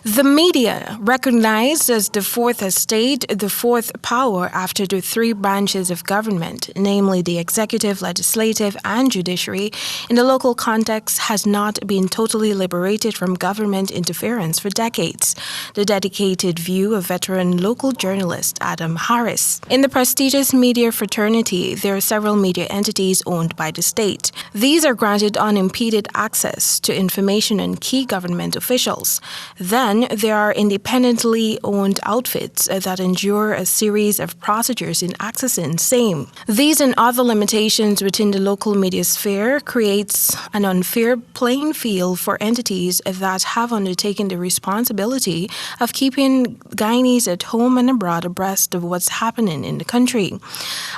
The media, recognized as the fourth estate, the fourth power after the three branches of government, namely the executive, legislative, and judiciary, in the local context has not been totally liberated from government interference for decades. The dedicated view of veteran local journalist Adam Harris. In the prestigious media fraternity, there are several media entities owned by the state. These are granted unimpeded access to information on key government officials. Then there are independently owned outfits that endure a series of procedures in accessing same. These and other limitations within the local media sphere creates an unfair playing field for entities that have undertaken the responsibility of keeping Guyanese at home and abroad abreast of what's happening in the country.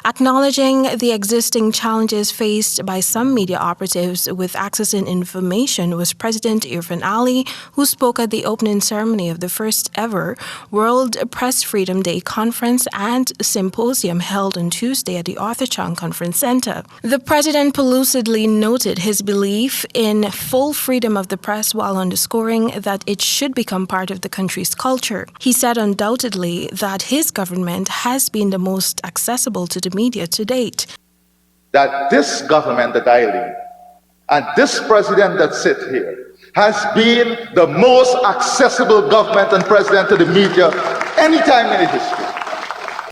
Acknowledging the existing challenges faced by some media operatives with accessing information was President Irfaan Ali, who spoke at the opening ceremony of the first ever World Press Freedom Day conference and symposium held on Tuesday at the Arthur Chang Conference Center. The president lucidly noted his belief in full freedom of the press while underscoring that it should become part of the country's culture. He said undoubtedly that his government has been the most accessible to the media to date. That this government that I lead and this president that sits here has been the most accessible government and president to the media anytime in history.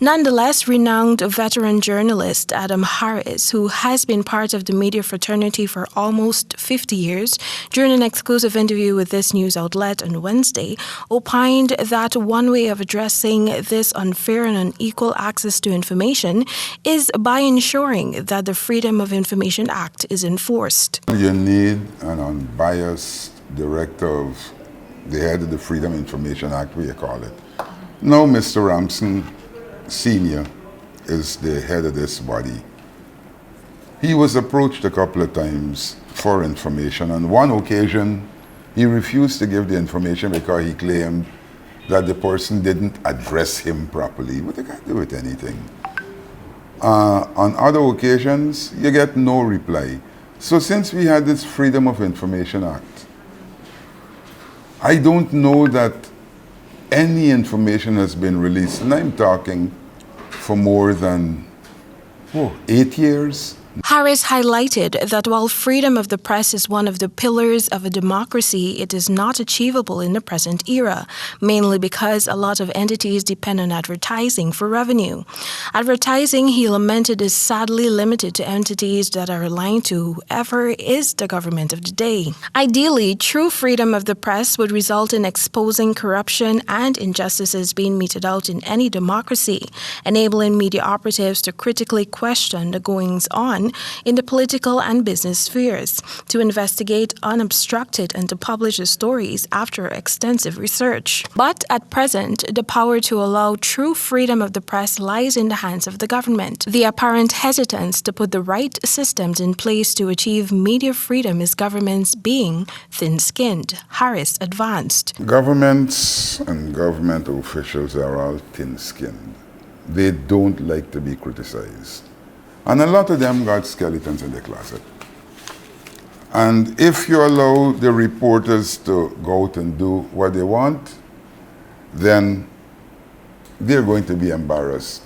Nonetheless, renowned veteran journalist Adam Harris, who has been part of the media fraternity for almost 50 years, during an exclusive interview with this news outlet on Wednesday, opined that one way of addressing this unfair and unequal access to information is by ensuring that the Freedom of Information Act is enforced. You need an unbiased director of the head of the Freedom of Information Act, we call it. Now, Mr. Ramson Senior is the head of this body. He was approached a couple of times for information. On one occasion, he refused to give the information because he claimed that the person didn't address him properly. What they can't do with anything. On other occasions, you get no reply. So since we had this Freedom of Information Act, I don't know that any information has been released, and I'm talking for more than 8 years. Harris highlighted that while freedom of the press is one of the pillars of a democracy, it is not achievable in the present era, mainly because a lot of entities depend on advertising for revenue. Advertising, he lamented, is sadly limited to entities that are aligned to whoever is the government of the day. Ideally, true freedom of the press would result in exposing corruption and injustices being meted out in any democracy, enabling media operatives to critically question the goings-on in the political and business spheres, to investigate unobstructed and to publish the stories after extensive research. But at present, the power to allow true freedom of the press lies in the hands of the government. The apparent hesitance to put the right systems in place to achieve media freedom is governments being thin-skinned, Harris advanced. Governments and government officials are all thin-skinned. They don't like to be criticized. And a lot of them got skeletons in the closet. And if you allow the reporters to go out and do what they want, then they're going to be embarrassed.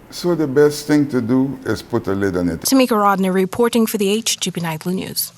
So the best thing to do is put a lid on it. Temika Rodney reporting for the HGP Nightly News.